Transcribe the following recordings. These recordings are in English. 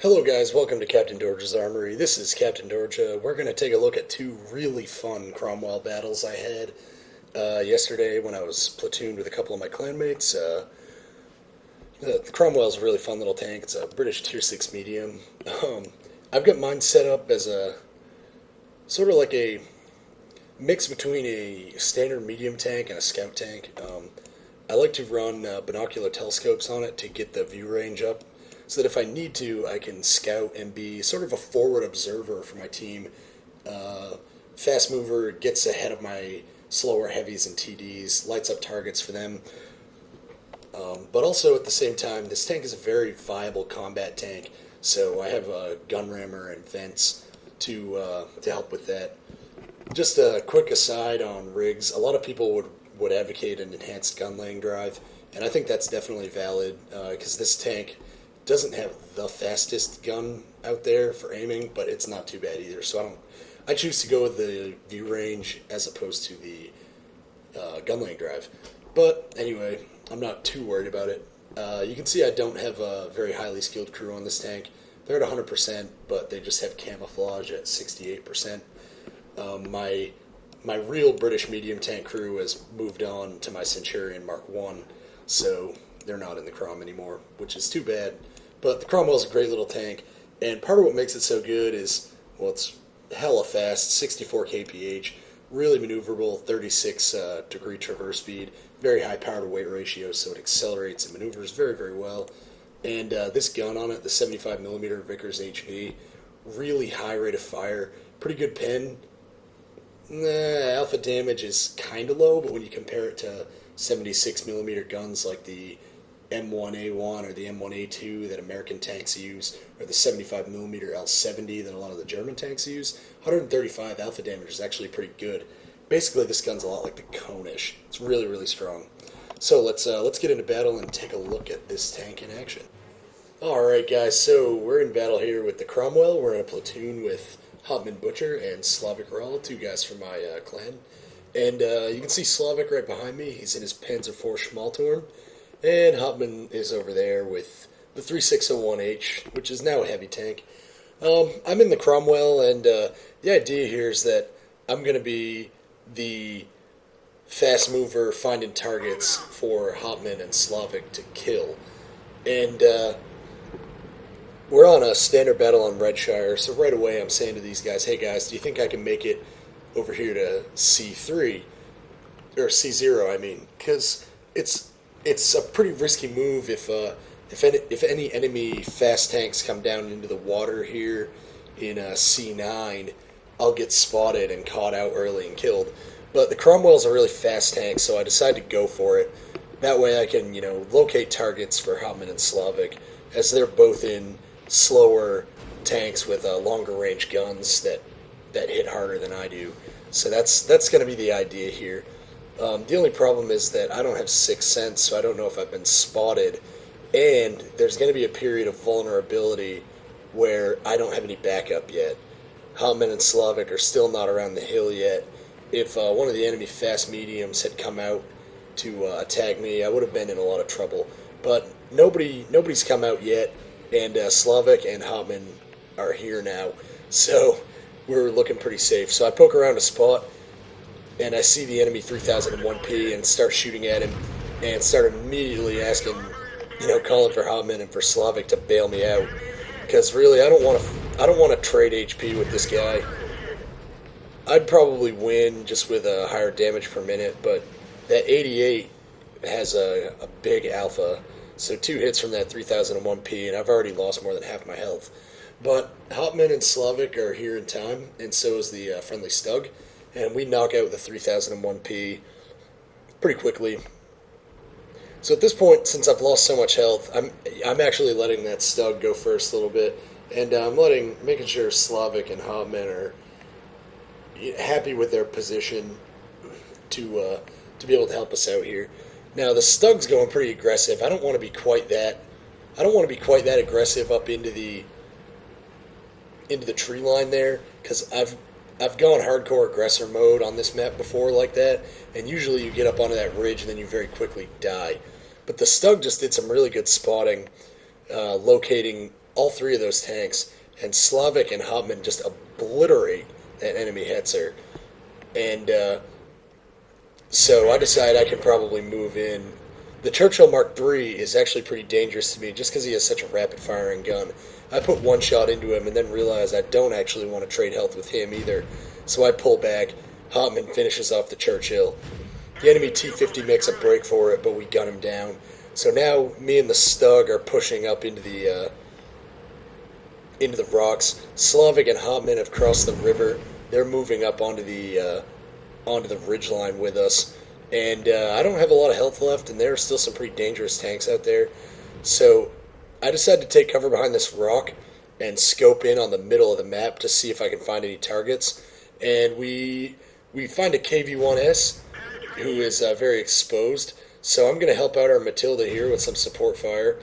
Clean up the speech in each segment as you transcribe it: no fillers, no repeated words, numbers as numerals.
Hello guys, welcome to Captain Dorge's Armory. This is Captain Dorge. We're going to take a look at two really fun Cromwell battles I had yesterday when I was platooned with a couple of my clanmates. The Cromwell's a really fun little tank. It's a British Tier 6 medium. I've got mine set up as a sort of like a mix between a standard medium tank and a scout tank. I like to run binocular telescopes on it to get the view range up, so that if I need to, I can scout and be sort of a forward observer for my team. Fast mover gets ahead of my slower heavies and TDs, lights up targets for them. But also at the same time, this tank is a very viable combat tank, so I have a gun rammer and vents to help with that. Just a quick aside on rigs, a lot of people would advocate an enhanced gun laying drive, and I think that's definitely valid because this tank doesn't have the fastest gun out there for aiming, but it's not too bad either. So I choose to go with the view range as opposed to the gun laying drive. But anyway, I'm not too worried about it. You can see I don't have a very highly skilled crew on this tank. They're at 100%, but they just have camouflage at 68%. My real British medium tank crew has moved on to my Centurion Mark 1, so they're not in the Crom anymore, which is too bad. But the Cromwell's a great little tank, and part of what makes it so good is, well, it's hella fast, 64 kph, really maneuverable, 36 degree traverse speed, very high power to weight ratio, so it accelerates and maneuvers very, very well. And this gun on it, the 75mm Vickers HV, really high rate of fire, pretty good pen. Alpha damage is kind of low, but when you compare it to 76mm guns like the M1A1 or the M1A2 that American tanks use, or the 75mm L70 that a lot of the German tanks use, 135 alpha damage is actually pretty good. Basically, this gun's a lot like the Konish. It's really, really strong. So let's get into battle and take a look at this tank in action. Alright guys, so we're in battle here with the Cromwell. We're in a platoon with Haptmann Butcher and Slavik, two guys from my clan. And you can see Slavik right behind me. He's in his Panzer IV Schmalturm. And Haptmann is over there with the 3601H, which is now a heavy tank. I'm in the Cromwell, and the idea here is that I'm going to be the fast mover finding targets for Haptmann and Slavik to kill. And we're on a standard battle on Redshire, so right away I'm saying to these guys, hey guys, do you think I can make it over here to C3? Or C0, I mean, because it's a pretty risky move if any enemy fast tanks come down into the water here in C9, I'll get spotted and caught out early and killed. But the Cromwell's a really fast tank, so I decided to go for it. That way I can, locate targets for Haptmann and Slavik, as they're both in slower tanks with longer range guns that hit harder than I do. So that's going to be the idea here. The only problem is that I don't have sixth sense, so I don't know if I've been spotted, and there's going to be a period of vulnerability where I don't have any backup yet. Haptmann and Slavik are still not around the hill yet. If one of the enemy fast mediums had come out to attack me, I would have been in a lot of trouble. But nobody's come out yet, and Slavik and Haptmann are here now, so we're looking pretty safe. So I poke around a spot, and I see the enemy 3001P and start shooting at him, and start immediately asking, calling for Haptmann and for Slavik to bail me out, because really I don't want to trade HP with this guy. I'd probably win just with a higher damage per minute, but that 88 has a big alpha, so 2 hits from that 3001P, and I've already lost more than half my health. But Haptmann and Slavik are here in time, and so is the friendly Stug. And we knock out the 3001P pretty quickly. So at this point, since I've lost so much health, I'm actually letting that Stug go first a little bit, and I'm making sure Slavik and Haptmann are happy with their position to be able to help us out here. Now the Stug's going pretty aggressive. I don't want to be quite that aggressive up into the tree line there, because I've gone hardcore aggressor mode on this map before like that, and usually you get up onto that ridge and then you very quickly die. But the Stug just did some really good spotting, locating all three of those tanks, and Slavik and Haptmann just obliterate that enemy hetzer. And so I decide I can probably move in. The Churchill Mark III is actually pretty dangerous to me just because he has such a rapid firing gun. I put one shot into him and then realize I don't actually want to trade health with him either. So I pull back. Haptmann finishes off the Churchill. The enemy T-50 makes a break for it, but we gun him down. So now me and the Stug are pushing up into the rocks. Slavik and Haptmann have crossed the river. They're moving up onto the ridgeline with us. And I don't have a lot of health left, and there are still some pretty dangerous tanks out there. So I decided to take cover behind this rock and scope in on the middle of the map to see if I can find any targets. And we find a KV-1S who is very exposed. So I'm going to help out our Matilda here with some support fire,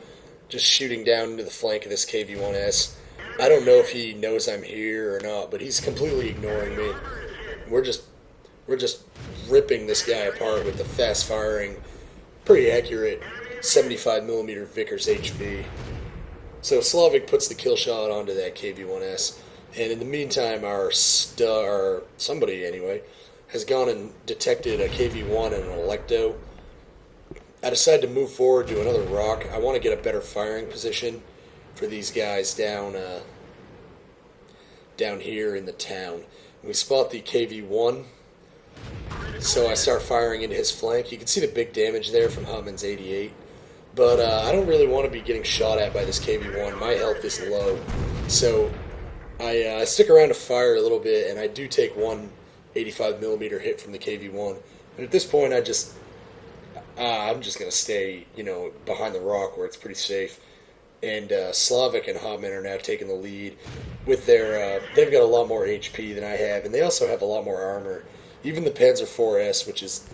just shooting down into the flank of this KV-1S. I don't know if he knows I'm here or not, but he's completely ignoring me. We're just ripping this guy apart with the fast-firing, pretty accurate 75mm Vickers HV. So Slavik puts the kill shot onto that KV-1S, and in the meantime, somebody anyway, has gone and detected a KV-1 and an Electo. I decide to move forward to another rock. I want to get a better firing position for these guys down here in the town. We spot the KV-1. So I start firing into his flank. You can see the big damage there from Haptmann's 88. But I don't really want to be getting shot at by this KV-1. My health is low. So I stick around to fire a little bit, and I do take one 85mm hit from the KV-1. And at this point, I'm just going to stay, behind the rock where it's pretty safe. And Slavik and Haptmann are now taking the lead with their. They've got a lot more HP than I have, and they also have a lot more armor. Even the Panzer IV's, which is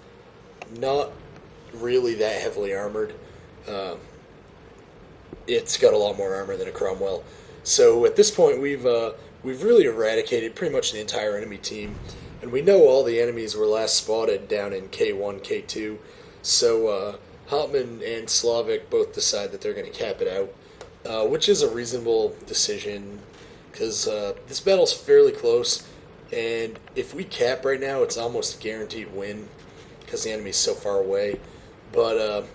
not really that heavily armored, it's got a lot more armor than a Cromwell. So at this point, we've really eradicated pretty much the entire enemy team, and we know all the enemies were last spotted down in K1, K2. So Haptmann and Slavik both decide that they're going to cap it out, which is a reasonable decision because this battle's fairly close. And if we cap right now, it's almost a guaranteed win because the enemy's so far away. But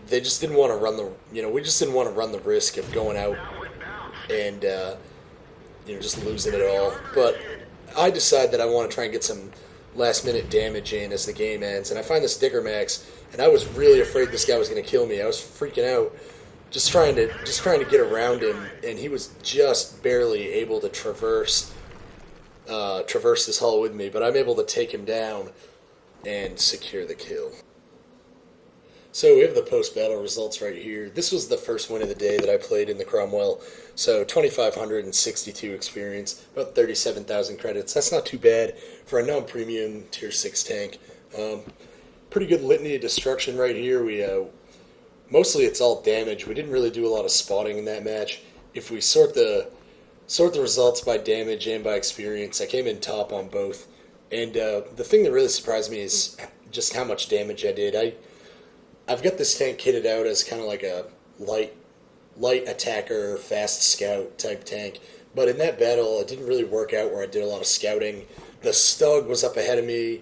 they just didn't want to run we just didn't want to run the risk of going out and just losing it all. But I decide that I want to try and get some last minute damage in as the game ends. And I find this Digger Max, and I was really afraid this guy was going to kill me. I was freaking out. Just trying to get around him, and he was just barely able to traverse this hull with me. But I'm able to take him down and secure the kill. So we have the post-battle results right here. This was the first win of the day that I played in the Cromwell. So 2,562 experience, about 37,000 credits. That's not too bad for a non-premium tier 6 tank. Pretty good litany of destruction right here. Mostly it's all damage. We didn't really do a lot of spotting in that match. If we sort the results by damage and by experience, I came in top on both. And the thing that really surprised me is just how much damage I did. I've got this tank kitted out as kind of like a light attacker, fast scout type tank. But in that battle, it didn't really work out where I did a lot of scouting. The Stug was up ahead of me.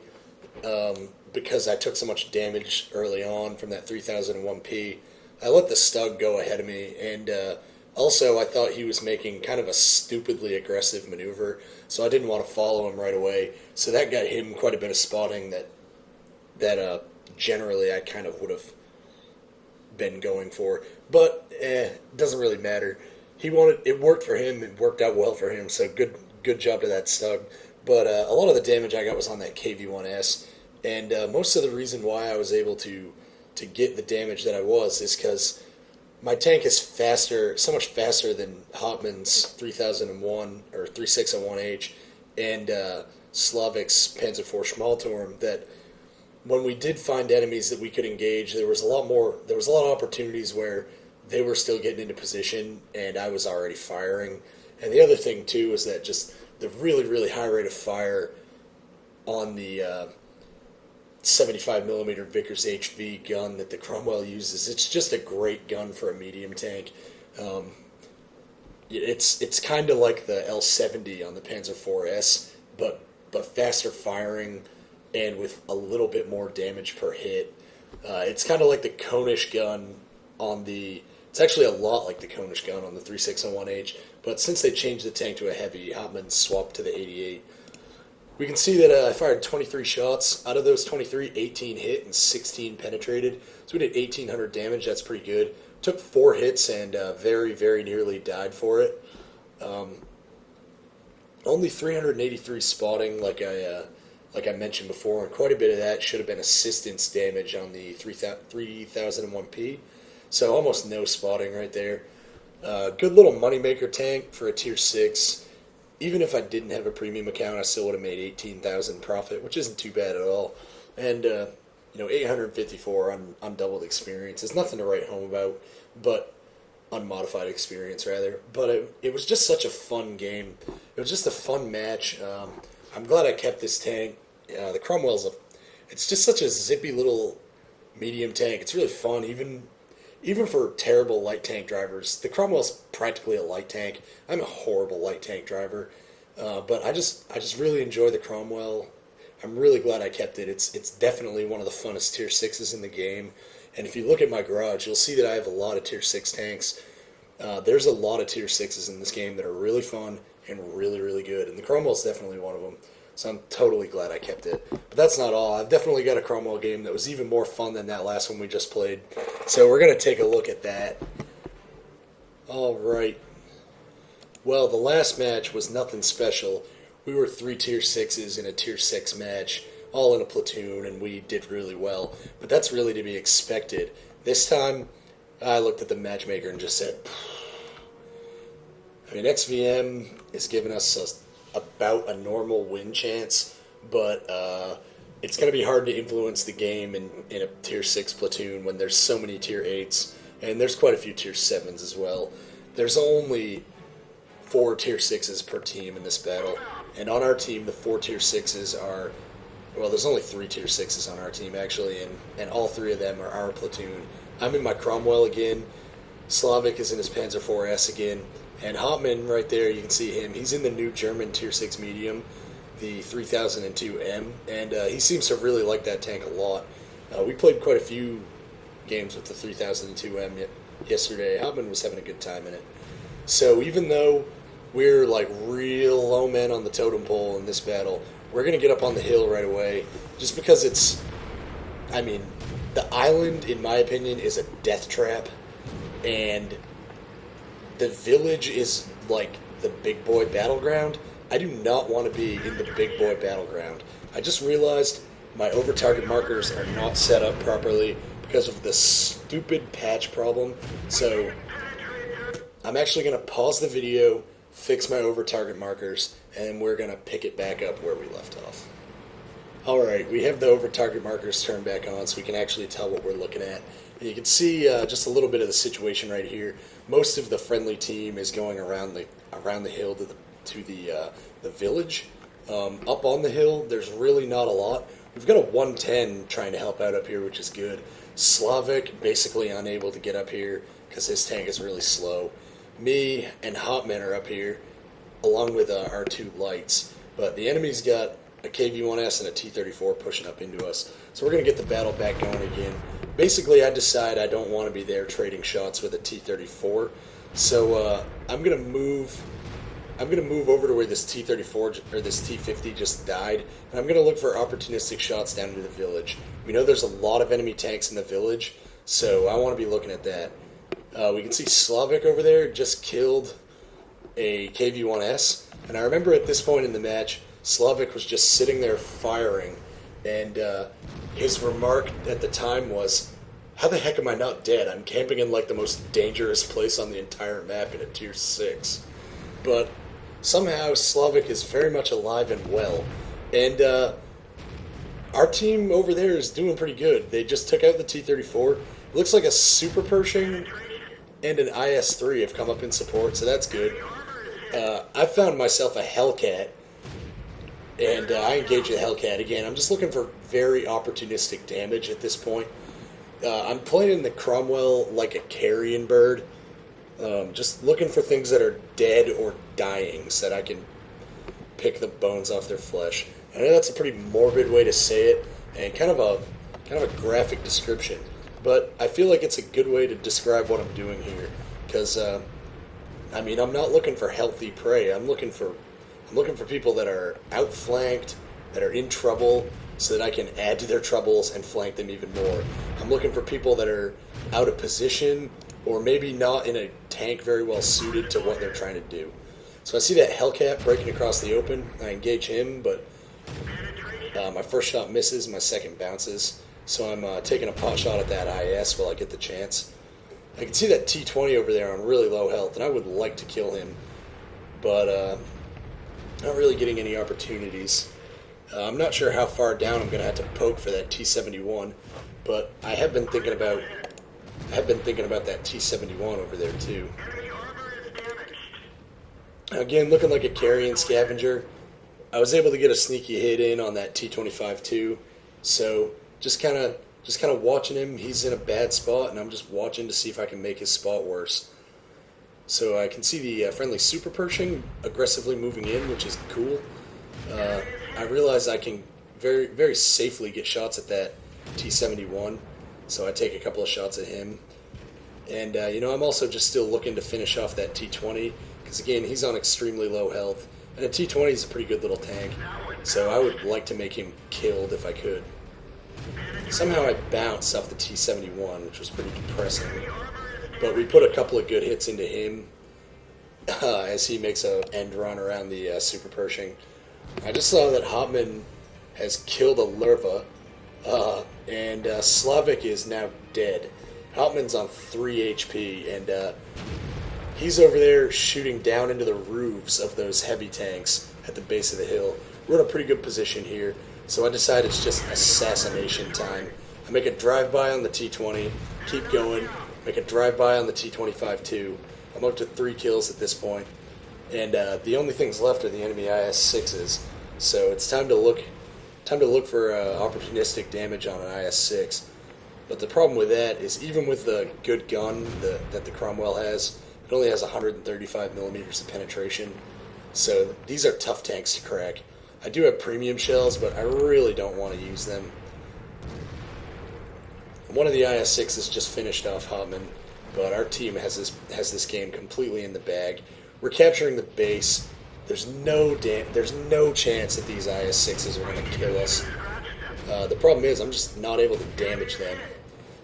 Because I took so much damage early on from that 3001P, I let the Stug go ahead of me, and also I thought he was making kind of a stupidly aggressive maneuver, so I didn't want to follow him right away, so that got him quite a bit of spotting that generally I kind of would have been going for, but it doesn't really matter. It worked for him, it worked out well for him, so good job to that Stug, but a lot of the damage I got was on that KV-1S. And most of the reason why I was able to get the damage that I was is because my tank is so much faster than Haptmann's 3001 or 3601H and Slavik's Panzer IV Schmalturm, that when we did find enemies that we could engage, there was a lot of opportunities where they were still getting into position and I was already firing. And the other thing too is that just the really, really high rate of fire on the 75 millimeter Vickers HV gun that the Cromwell uses. It's just a great gun for a medium tank. Um, it's kind of like the L70 on the Panzer IV-S, but faster firing and with a little bit more damage per hit. It's kind of like the Konish gun on the. It's actually a lot like the Konish gun on the 3601H, but since they changed the tank to a heavy, Haptmann swapped to the 88. We can see that I fired 23 shots. Out of those 23, 18 hit and 16 penetrated. So we did 1,800 damage. That's pretty good. Took 4 hits and very, very nearly died for it. Only 383 spotting, like I mentioned before, and quite a bit of that should have been assistance damage on the 3001P. So almost no spotting right there. Good little moneymaker tank for a tier 6. Even if I didn't have a premium account, I still would have made 18,000 profit, which isn't too bad at all. And 854 on doubled experience is nothing to write home about, but unmodified experience rather. But it was just such a fun game. It was just a fun match. I'm glad I kept this tank. The Cromwell's it's just such a zippy little medium tank. It's really fun, even for terrible light tank drivers. The Cromwell's practically a light tank. I'm a horrible light tank driver, but I just really enjoy the Cromwell. I'm really glad I kept it. It's definitely one of the funnest tier 6s in the game. And if you look at my garage, you'll see that I have a lot of tier 6 tanks. There's a lot of tier 6s in this game that are really fun and really, really good. And the Cromwell's definitely one of them. So I'm totally glad I kept it. But that's not all. I've definitely got a Cromwell game that was even more fun than that last one we just played. So we're going to take a look at that. All right. Well, the last match was nothing special. We were 3 tier 6s in a tier 6 match, all in a platoon, and we did really well. But that's really to be expected. This time, I looked at the matchmaker and just said, I mean, XVM is giving us about a normal win chance, but it's going to be hard to influence the game in a tier 6 platoon when there's so many tier 8s, and there's quite a few tier 7s as well. There's only 4 tier 6s per team in this battle, and on our team the 4 tier 6s are, well, there's only 3 tier 6s on our team actually, and all 3 of them are our platoon. I'm in my Cromwell again, Slavik is in his Panzer IV-S again, and Haptmann, right there, you can see him. He's in the new German Tier 6 medium, the 3002M, and he seems to really like that tank a lot. We played quite a few games with the 3002M yesterday. Haptmann was having a good time in it. So even though we're like real low men on the totem pole in this battle, we're going to get up on the hill right away, just because it's, I mean, the island, in my opinion, is a death trap, and the village is like the big boy battleground. I do not want to be in the big boy battleground. I just realized my over target markers are not set up properly because of this stupid patch problem. So I'm actually going to pause the video, fix my over target markers, and we're going to pick it back up where we left off. Alright, we have the over target markers turned back on so we can actually tell what we're looking at. You can see just a little bit of the situation right here. Most of the friendly team is going around the hill to the village. Up on the hill, there's really not a lot. We've got a 110 trying to help out up here, which is good. Slavik basically unable to get up here because his tank is really slow. Me and Haptmann are up here, along with our 2 lights. But the enemy's got a KV-1S and a T-34 pushing up into us. So we're going to get the battle back going again. Basically, I decide I don't want to be there trading shots with a T-34. So I'm going to move over to where this T-34 or this T-50 just died, and I'm going to look for opportunistic shots down into the village. We know there's a lot of enemy tanks in the village, so I want to be looking at that. We can see Slavik over there just killed a KV-1S, and I remember at this point in the match, Slavik was just sitting there firing, and his remark at the time was, "How the heck am I not dead? I'm camping in like the most dangerous place on the entire map in a tier 6. But somehow Slavik is very much alive and well, and our team over there is doing pretty good. They just took out the T-34. It looks like a Super Pershing and an IS-3 have come up in support, so that's good. I found myself a Hellcat, and I engage the Hellcat again. I'm just looking for very opportunistic damage at this point. I'm playing the Cromwell like a carrion bird, just looking for things that are dead or dying so that I can pick the bones off their flesh. I know that's a pretty morbid way to say it, and kind of a graphic description, but I feel like it's a good way to describe what I'm doing here, because I mean, I'm not looking for healthy prey. I'm looking for people that are outflanked, that are in trouble, so that I can add to their troubles and flank them even more. I'm looking for people that are out of position, or maybe not in a tank very well suited to what they're trying to do. So I see that Hellcat breaking across the open. I engage him, but my first shot misses, my second bounces. So I'm taking a pot shot at that IS while I get the chance. I can see that T-20 over there on really low health, and I would like to kill him, but not really getting any opportunities. I'm not sure how far down I'm going to have to poke for that T-71, but I have been thinking about that T-71 over there too. Again, looking like a carrion scavenger. I was able to get a sneaky hit in on that T-25 too, so just kind of watching him. He's in a bad spot, and I'm just watching to see if I can make his spot worse. So I can see the friendly Super Pershing aggressively moving in, which is cool. I realize I can very, very safely get shots at that T-71, so I take a couple of shots at him. And, I'm also just still looking to finish off that T-20, because, again, he's on extremely low health. And a T-20 is a pretty good little tank, so I would like to make him killed if I could. Somehow I bounced off the T-71, which was pretty depressing. But we put a couple of good hits into him as he makes an end run around the Super Pershing. I just saw that Haptmann has killed a Lerva, and Slavik is now dead. Haptmann's on 3 HP, and he's over there shooting down into the roofs of those heavy tanks at the base of the hill. We're in a pretty good position here, so I decide it's just assassination time. I make a drive-by on the T-20, keep going, make a drive-by on the T-25 too. I'm up to 3 kills at this point, and the only things left are the enemy IS-6s, so it's time to look for opportunistic damage on an IS-6. But the problem with that is, even with the good gun that the Cromwell has, it only has 135 millimeters of penetration, so these are tough tanks to crack. I do have premium shells, but I really don't want to use them. One of the IS-6s just finished off Haptmann, but our team has this game completely in the bag. We're capturing the base. There's no chance that these IS-6s are going to kill us. The problem is I'm just not able to damage them.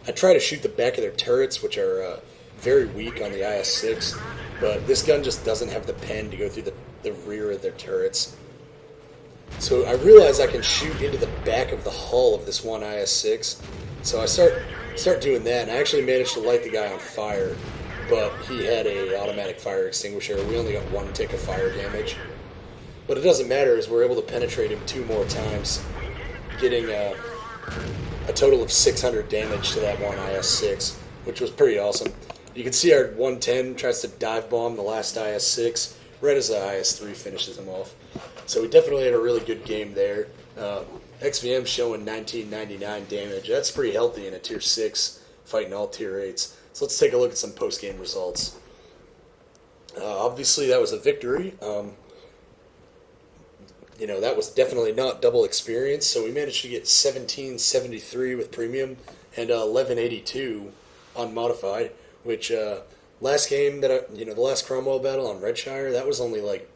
I try to shoot the back of their turrets, which are very weak on the IS-6, but this gun just doesn't have the pen to go through the rear of their turrets. So I realize I can shoot into the back of the hull of this one IS-6, so I start doing that, and I actually managed to light the guy on fire, but he had a automatic fire extinguisher. We only got 1 tick of fire damage. But it doesn't matter, as we're able to penetrate him 2 more times, getting a total of 600 damage to that one IS-6, which was pretty awesome. You can see our 110 tries to dive bomb the last IS-6 right as the IS-3 finishes him off. So we definitely had a really good game there. XVM showing 1999 damage. That's pretty healthy in a Tier 6 fighting all Tier 8s. So let's take a look at some post-game results. Obviously that was a victory. That was definitely not double experience, so we managed to get 1773 with premium and 1182 on modified, which last game the last Cromwell battle on Redshire, that was only like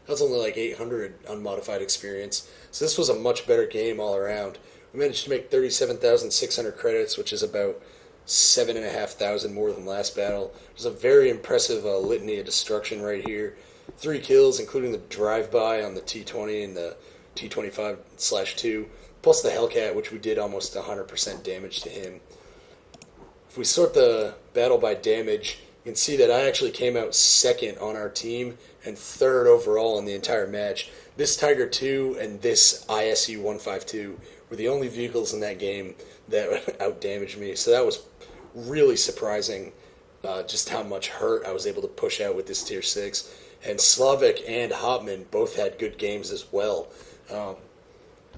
800 unmodified experience. So this was a much better game all around. We managed to make 37,600 credits, which is about 7,500 more than last battle. It was a very impressive litany of destruction right here. 3 kills, including the drive-by on the T-20 and the T-25/2, plus the Hellcat, which we did almost 100% damage to him. If we sort the battle by damage, you can see that I actually came out second on our team and third overall in the entire match. This Tiger 2 and this ISU 152 were the only vehicles in that game that out-damaged me, so that was really surprising, just how much hurt I was able to push out with this Tier 6. And Slavik and Haptmann both had good games as well.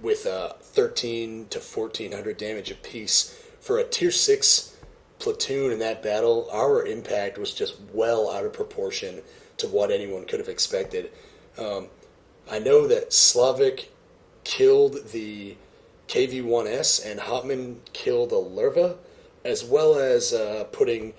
with 13 to 1400 damage apiece. For a tier 6 platoon in that battle, our impact was just well out of proportion to what anyone could have expected. I know that Slavik killed the KV-1S and Haptmann killed a Lerva, as well as putting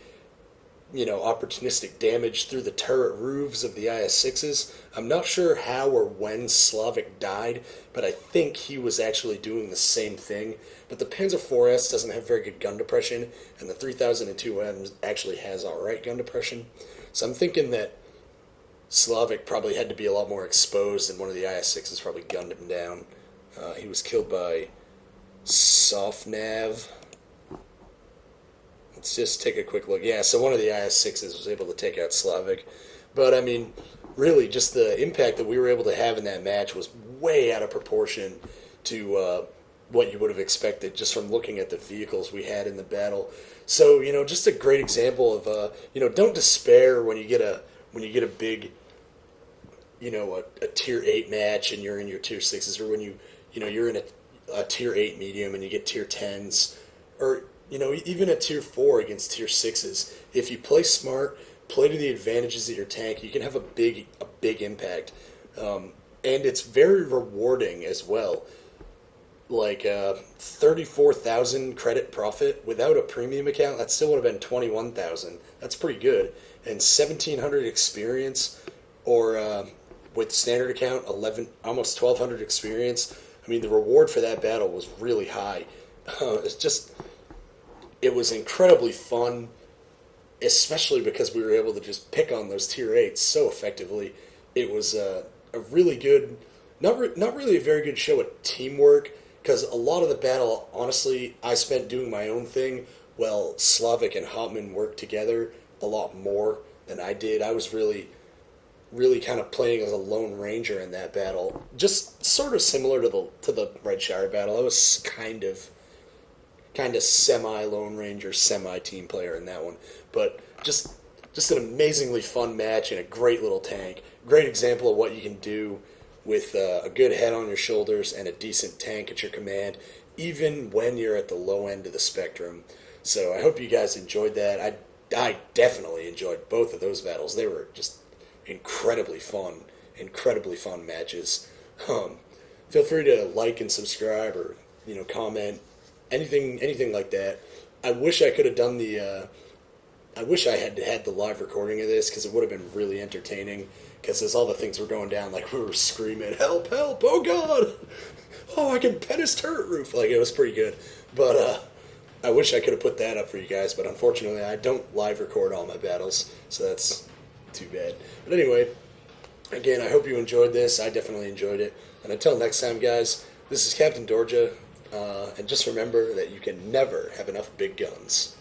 opportunistic damage through the turret roofs of the IS-6s. I'm not sure how or when Slavik died, but I think he was actually doing the same thing. But the Panzer IV-S doesn't have very good gun depression, and the 3002M actually has alright gun depression. So I'm thinking that Slavik probably had to be a lot more exposed, and one of the IS-6s probably gunned him down. He was killed by Sofnav. Let's just take a quick look. Yeah, so one of the IS-6s was able to take out Slavik. But, I mean, really, just the impact that we were able to have in that match was way out of proportion to what you would have expected just from looking at the vehicles we had in the battle. So, just a great example of, don't despair when you get a big, a tier 8 match and you're in your tier 6s, or when you're in a tier 8 medium and you get tier 10s, or even a tier 4 against tier 6s. If you play smart, play to the advantages of your tank, you can have a big impact. And it's very rewarding as well. Like 34,000 credit profit without a premium account, that still would have been 21,000. That's pretty good. And 1,700 experience, or with standard account, almost 1,200 experience. I mean, the reward for that battle was really high. It was incredibly fun, especially because we were able to just pick on those tier 8s so effectively. It was a really good, not really a very good show at teamwork, because a lot of the battle, honestly, I spent doing my own thing, while Slavik and Haptmann worked together a lot more than I did. I was really kind of playing as a lone ranger in that battle, just sort of similar to the Redshire battle. I was kind of semi-Lone Ranger, semi-team player in that one. But just an amazingly fun match and a great little tank. Great example of what you can do with a good head on your shoulders and a decent tank at your command, even when you're at the low end of the spectrum. So I hope you guys enjoyed that. I definitely enjoyed both of those battles. They were just incredibly fun matches. Feel free to like and subscribe, or comment. Anything like that. I wish I could have done I wish I had had the live recording of this, because it would have been really entertaining. Because as all the things were going down, like, we were screaming, "Help! Help! Oh God! Oh, I can pet his turret roof!" Like, it was pretty good. But I wish I could have put that up for you guys. But unfortunately, I don't live record all my battles, so that's too bad. But anyway, again, I hope you enjoyed this. I definitely enjoyed it. And until next time, guys, this is Captain Dorja. And just remember that you can never have enough big guns.